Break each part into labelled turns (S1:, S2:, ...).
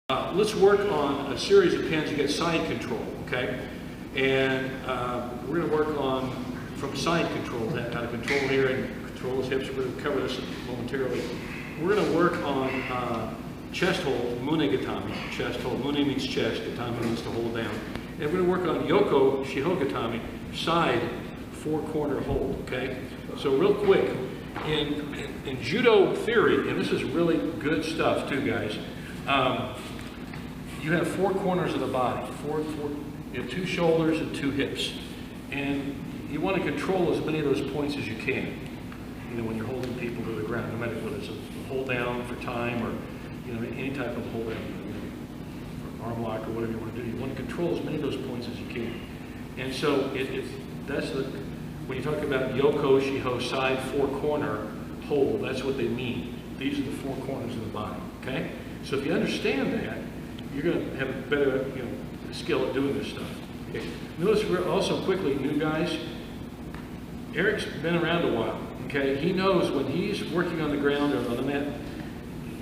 S1: Let's work on a series of pins. You get side control, okay? And we're going to work on from side control, how to control here and control his hips. We're going to cover this momentarily. We're going to work on chest hold, Mune Gatame, chest hold. Mune means chest, Gatame means to hold down. And we're going to work on Yoko Shiho Gatame, side four-corner hold, okay? So real quick, in judo theory, and this is really good stuff too, guys, you have four corners of the body, you have two shoulders and two hips. And you want to control as many of those points as you can, you know, when you're holding people to the ground, no matter what it's a hold down for time or, you know, any type of hold down, you know, arm lock or whatever you want to do. You want to control as many of those points as you can. And so when you talk about Yoko Shiho side four corner hold, that's what they mean. These are the four corners of the body, okay? So if you understand that, you're going to have a better, you know, skill at doing this stuff. Okay. Notice also quickly, new guys, Eric's been around a while. Okay, he knows when he's working on the ground or on the mat,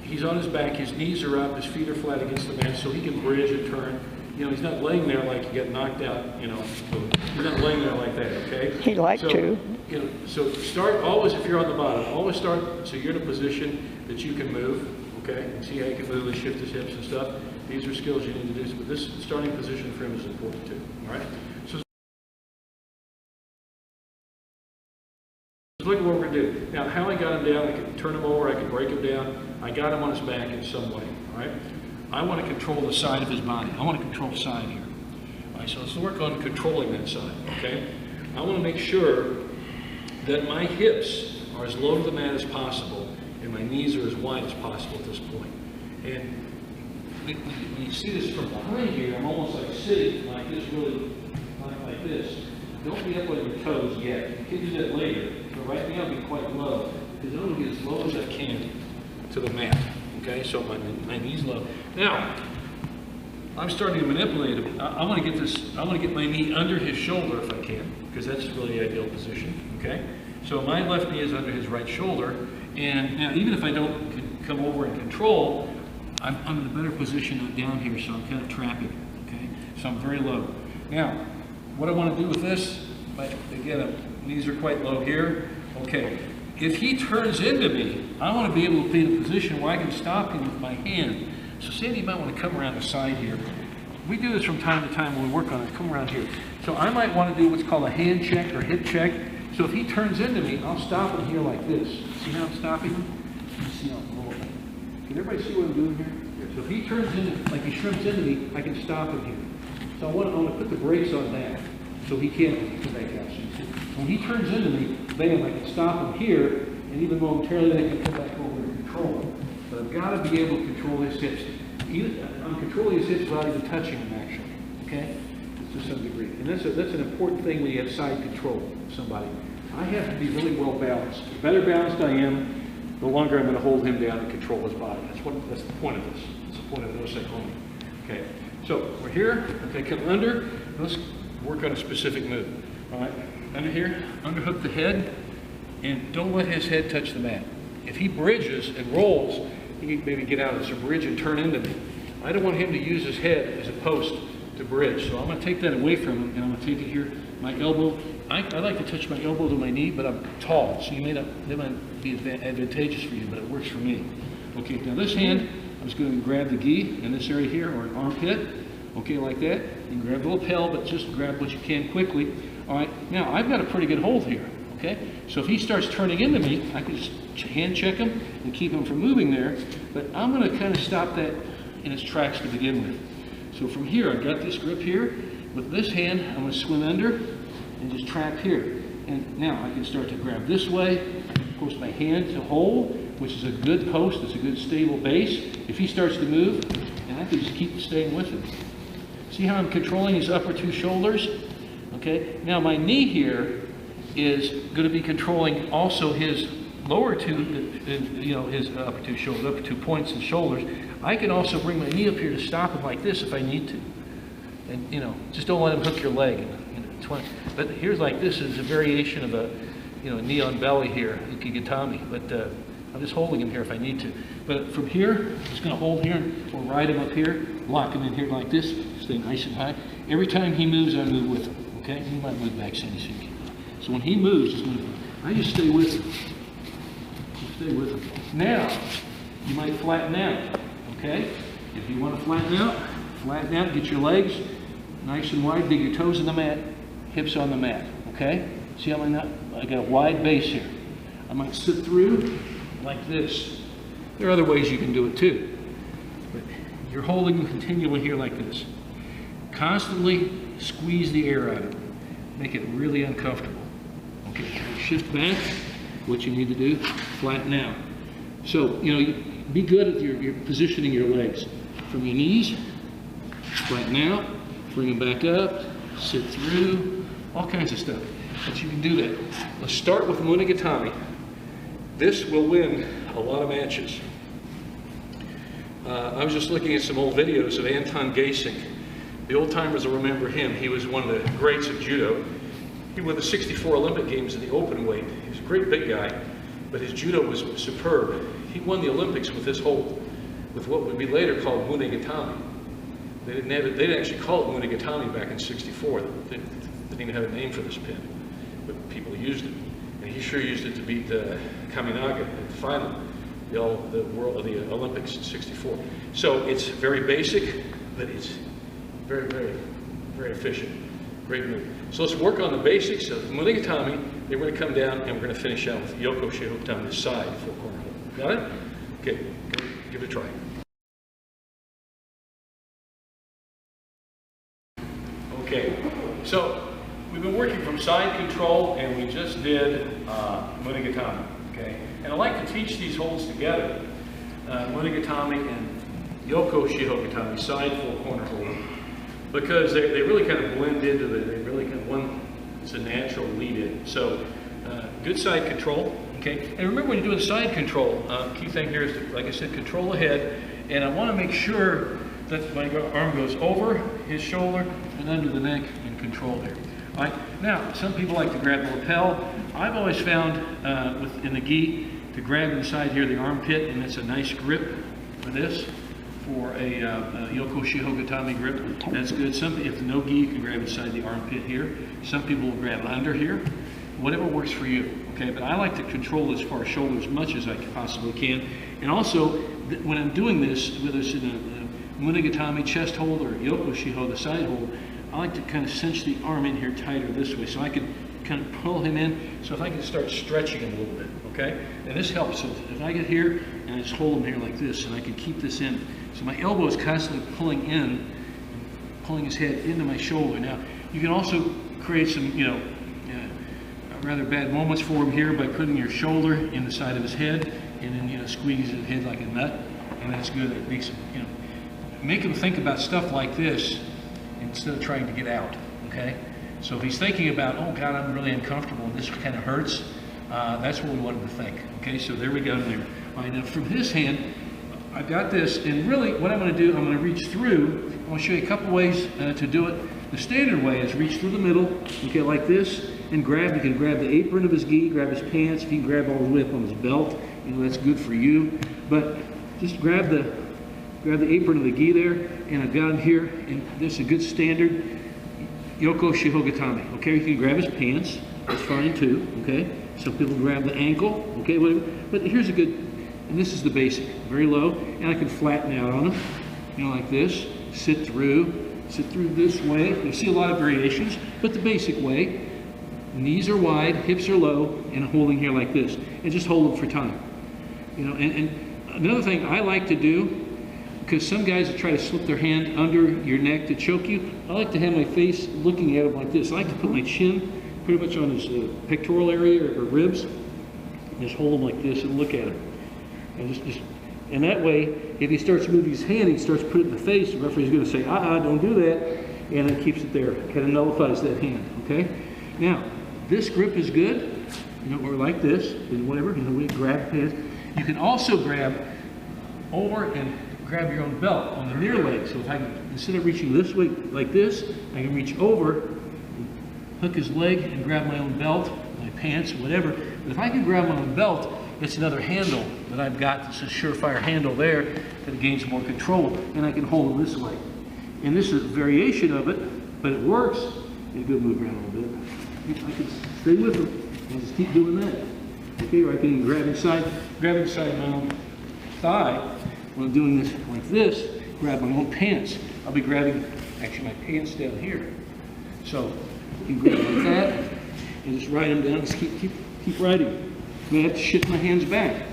S1: he's on his back, his knees are up, his feet are flat against the mat, so he can bridge and turn. You know, he's not laying there like you get knocked out. You know, he's not laying there like that. Okay.
S2: He'd like to.
S1: You know, so start always if you're on the bottom. Always start so you're in a position that you can move. Okay, and see how you can move and shift his hips and stuff. These are skills you need to do, but this starting position for him is important too, all right? So look at what we're going to do. Now, how I got him down, I can turn him over, I can break him down. I got him on his back in some way, all right? I want to control the side of his body. I want to control the side here. All right, so let's work on controlling that side, okay? I want to make sure that my hips are as low to the mat as possible and my knees are as wide as possible at this point. And when you see this from behind here, I'm almost like sitting like this, really like this. Don't be up on your toes yet. You can do that later, but right now be quite low, because I want to get as low as I can to the mat. Okay, so my knee's low. Now, I'm starting to manipulate him. I want to get this. I want to get my knee under his shoulder if I can, because that's really the ideal position. Okay, so my left knee is under his right shoulder, and now even if I don't come over and control, I'm in a better position down here, so I'm kind of trapping, okay? So I'm very low. Now, what I want to do with this, again, knees are quite low here. Okay, if he turns into me, I want to be able to be in a position where I can stop him with my hand. So Sandy might want to come around the side here. We do this from time to time when we work on it. Come around here. So I might want to do what's called a hand check or hip check. So if he turns into me, I'll stop him here like this. See how I'm stopping him? You see how I'm rolling. Can everybody see what I'm doing here? So if he turns into, like he shrimps into me, I can stop him here. So I want to put the brakes on that so he can't come back out. So when he turns into me, bam, I can stop him here, and even momentarily I can come back over and control him. But I've got to be able to control his hips. I'm controlling his hips without even touching him, actually. Okay? To some degree. And that's an important thing when you have side control of somebody. I have to be really well balanced. The better balanced I am, the longer I'm going to hold him down and control his body. That's the point of this. That's the point of no psychology. Okay, so we're here. Okay, come under. Let's work on a specific move. All right, under here, underhook the head, and don't let his head touch the mat. If he bridges and rolls, he can maybe get out of this bridge and turn into me. I don't want him to use his head as a post to bridge. So I'm going to take that away from him, and I'm going to take it here. My elbow, I like to touch my elbow to my knee, but I'm tall, so that might be advantageous for you, but it works for me. Okay, now this hand, I'm just going to grab the gi in this area here, or an armpit. Okay, like that. You can grab the lapel, but just grab what you can quickly. All right, now I've got a pretty good hold here. Okay, so if he starts turning into me, I can just hand check him and keep him from moving there, but I'm going to kind of stop that in its tracks to begin with. So from here, I've got this grip here. With this hand, I'm going to swing under and just trap here. And now I can start to grab this way, post my hand to hold, which is a good post, it's a good stable base. If he starts to move, and I can just keep staying with him. See how I'm controlling his upper two shoulders? Okay, now my knee here is going to be controlling also his lower two, you know, his upper two shoulders, upper 2 points and shoulders. I can also bring my knee up here to stop him like this if I need to. And, you know, just don't let him hook your leg. But here's like this is a variation of a, you know, knee on belly here, Yoko Gatame. But I'm just holding him here if I need to. But from here, I'm just going to hold here or ride him up here, lock him in here like this, stay nice and high. Every time he moves, I move with him. Okay? He might move back so you can. So when he moves, just move. I just stay with him. Just stay with him. Now, you might flatten out. Okay? If you want to flatten out, get your legs nice and wide, dig your toes in the mat, hips on the mat. Okay? See how I got a wide base here. I might sit through like this. There are other ways you can do it too. But you're holding continually here like this. Constantly squeeze the air out of it. Make it really uncomfortable. Okay, shift back. What you need to do, flatten out. So, you know, be good at your positioning your legs. From your knees, flatten out, bring them back up, sit through, all kinds of stuff. But you can do that. Let's start with Mune Gatame. This will win a lot of matches. I was just looking at some old videos of Anton Gasink. The old timers will remember him. He was one of the greats of judo. He won the '64 Olympic Games in the open weight. He was a great big guy, but his judo was superb. He won the Olympics with this hold, with what would be later called Mune Gatame. They didn't actually call it Mune Gatame back in '64. They didn't even have a name for this pin, but people used it. And he sure used it to beat Kaminaga at the final, the Olympics in '64. So it's very basic, but it's very, very, very efficient. Great move. So let's work on the basics of Mune Gatame. Then we're going to come down and we're going to finish out with Yoko Shiho Gatame, the side full corner hold. Got it? Okay, give it a try. Okay, so we've been working from side control, and we just did Mune Gatame. Okay, and I like to teach these holds together, Mune Gatame and Yoko Shiho Gatame, side full corner hold, because they really kind of blend into they really kind of it's a natural lead in. So good side control. Okay, and remember when you're doing side control, key thing here is to, like I said, control the head, and I want to make sure that my arm goes over his shoulder and under the neck and control there. All right, now some people like to grab the lapel. I've always found in the gi to grab inside here the armpit, and it's a nice grip for this. For a Yoko Shiho Gatame grip, that's good. If no gi, you can grab inside the armpit here. Some people will grab under here. Whatever works for you, okay? But I like to control this far shoulder as much as I possibly can. And also, when I'm doing this, whether it's in a Mune Gatame chest hold or Yoko Shiho, the side hold, I like to kind of cinch the arm in here tighter this way, so I can kind of pull him in, so if I can start stretching him a little bit, okay? And this helps. So if I get here, and I just hold him here like this, and I can keep this in. So my elbow is constantly pulling in, pulling his head into my shoulder. Now, you can also create some, rather bad moments for him here by putting your shoulder in the side of his head, and then, squeeze his head like a nut, and that's good. It makes him, make him think about stuff like this instead of trying to get out, okay? So if he's thinking about, oh God, I'm really uncomfortable and this kind of hurts, that's what we want him to think, okay? So there we go there. All right, now from his hand, I've got this, and really what I'm going to do, I'm going to reach through. I'm going to show you a couple ways to do it. The standard way is reach through the middle, okay, like this, and grab. You can grab the apron of his gi, grab his pants. If you can grab all the way up on his belt, that's good for you. But just grab the apron of the gi there, and I've got him here, and this is a good standard Yoko Shiho Gatame. Okay, you can grab his pants. That's fine too. Okay, some people grab the ankle. Okay, whatever. But here's a good, and this is the basic, very low, and I can flatten out on him, like this. Sit through this way. You see a lot of variations, but the basic way. Knees are wide, hips are low, and holding here like this, and just hold them for time. And another thing I like to do, because some guys try to slip their hand under your neck to choke you, I like to have my face looking at him like this. I like to put my chin pretty much on his pectoral area or ribs, and just hold him like this and look at him. And and that way, if he starts moving his hand, he starts putting it in the face, the referee's going to say, don't do that, and it keeps it there, kind of nullifies that hand, okay? Now, this grip is good, or like this, and whatever, we grab his. You can also grab over and grab your own belt on the near leg. So if I can, instead of reaching this way like this, I can reach over, hook his leg, and grab my own belt, my pants, whatever. But if I can grab my own belt, it's another handle that I've got. It's a surefire handle there that gains more control, and I can hold them this way. And this is a variation of it, but it works. You could move around a little bit. I can stay with them and just keep doing that. Okay, or I can grab inside my own thigh when I'm doing this like this, grab my own pants. I'll be grabbing actually my pants down here. So you can grab like that and just ride them down. Just keep riding. I may have to shift my hands back,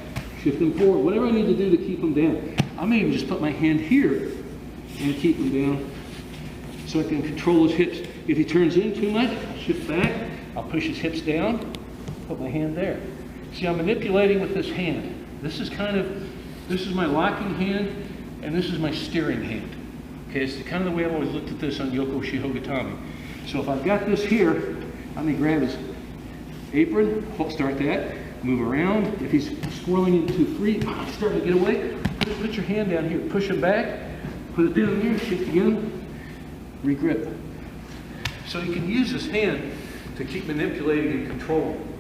S1: shift them forward, whatever I need to do to keep them down. I may even just put my hand here and keep him down so I can control his hips. If he turns in too much, I'll shift back, I'll push his hips down, put my hand there. See, I'm manipulating with this hand. This is my locking hand, and this is my steering hand. Okay, it's kind of the way I've always looked at this on Yoko Shiho Gatame. So if I've got this here, I may grab his apron, start that, move around. If he's swirling into free, starting to get away, put your hand down here, push him back, put it down there, shift again, regrip. So you can use this hand to keep manipulating and controlling.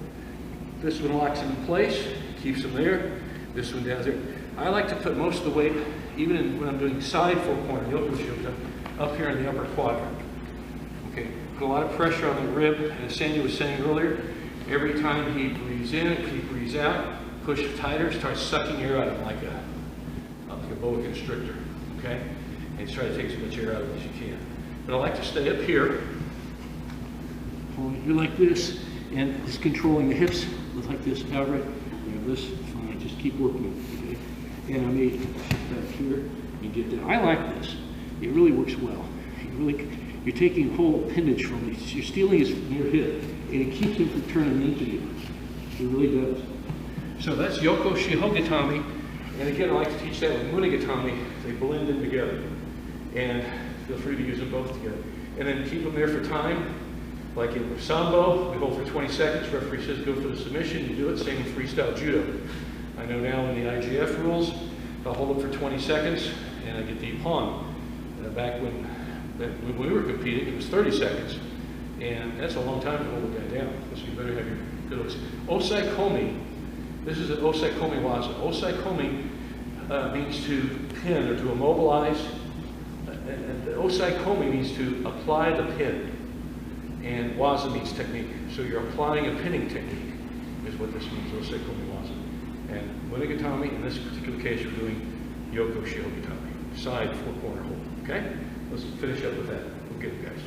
S1: This one locks him in place, keeps him there. This one down there. I like to put most of the weight, even when I'm doing side four corner, Yoko Shiho, up here in the upper quadrant. Okay, put a lot of pressure on the rib, and as Sandy was saying earlier, every time he breathes in, he breathes out, push it tighter, start sucking air out of him like a boa constrictor, okay? And try to take as much air out of it as you can. But I like to stay up here, pulling here like this, and just controlling the hips like this, outright. You know, this, fine, just keep working, okay? And I may shift back here and get down. I like this. It really works well. You're taking a whole appendage from it. You're stealing his near hip, and it keeps him from turning into you. It really does. So that's Yoko Shiho Gatame. And again, I like to teach that with Mune Gatame. They blend in together. And feel free to use them both together. And then keep them there for time. Like in Sambo, we hold for 20 seconds. Referee says go for the submission. You do it. Same in freestyle judo. I know now in the IGF rules, I'll hold them for 20 seconds, and I get the ippon. Back when we were competing, it was 30 seconds. And that's a long time to hold a guy down. So you better have your good osai komi. This is an osai komi waza. Osai komi means to pin or to immobilize. And osai komi means to apply the pin. And waza means technique. So you're applying a pinning technique is what this means, osai komi waza. And Mune Gatame, in this particular case, we're doing Yoko Shiho Gatame. Side four corner hold. Okay? Let's finish up with that. We'll get it, guys.